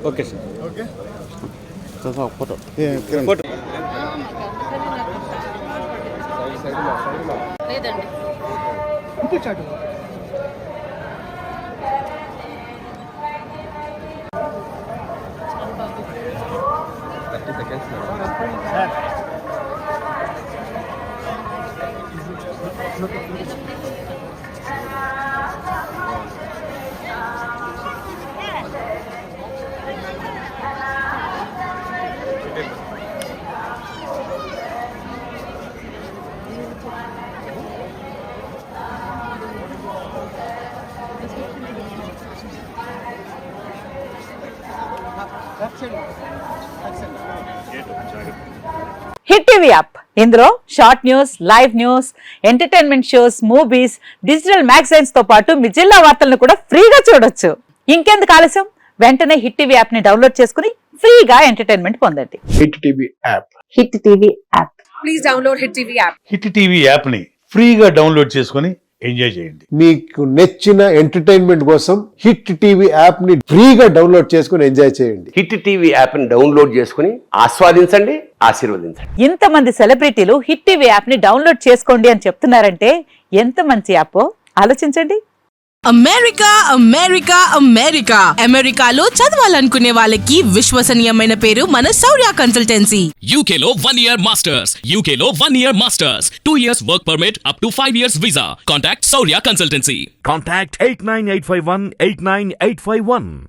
Okay sir. Okay photo photo లేదండి. Hit TV app ఇందులో short news, live news, entertainment shows, movies, digital magazines తో పాటు మీ జిల్లా వార్తలను కూడా ఫ్రీగా చూడొచ్చు. ఇంకెందుకు ఆలస్యం, వెంటనే హిట్ టీవీ యాప్ ని డౌన్లోడ్ చేసుకుని ఫ్రీగా ఎంటర్టైన్మెంట్ పొందండి. Hit TV app. Hit TV app please download hit TV app. Hit TV యాప్ని ఫ్రీగా డౌన్లోడ్ చేసుకొని ఎంజాయ్ చేయండి. మీకు నచ్చిన ఎంటర్టైన్మెంట్ కోసం హిట్ టీవీ యాప్ ని ఫ్రీగా డౌన్లోడ్ చేసుకుని ఎంజాయ్ చేయండి. హిట్ టీవీ యాప్ని డౌన్లోడ్ చేసుకుని ఆస్వాదించండి, ఆశీర్వదించండి. ఇంతమంది సెలబ్రిటీలు హిట్ టీవీ యాప్ ని డౌన్లోడ్ చేసుకోండి అని చెప్తున్నారంటే ఎంత మంచి యాప్ ఆలోచించండి. అమెరికా అమెరికా అమెరికా అమెరికాలో చదవాలనుకునే వాళ్ళకి విశ్వసనీయమైన పేరు మన శౌర్య కన్సల్టెన్సీ. UK లో 1 year masters, UK లో 1 year masters, 2 years work permit up to 5 years visa. Contact Saurya Consultancy. Contact 89851 89851.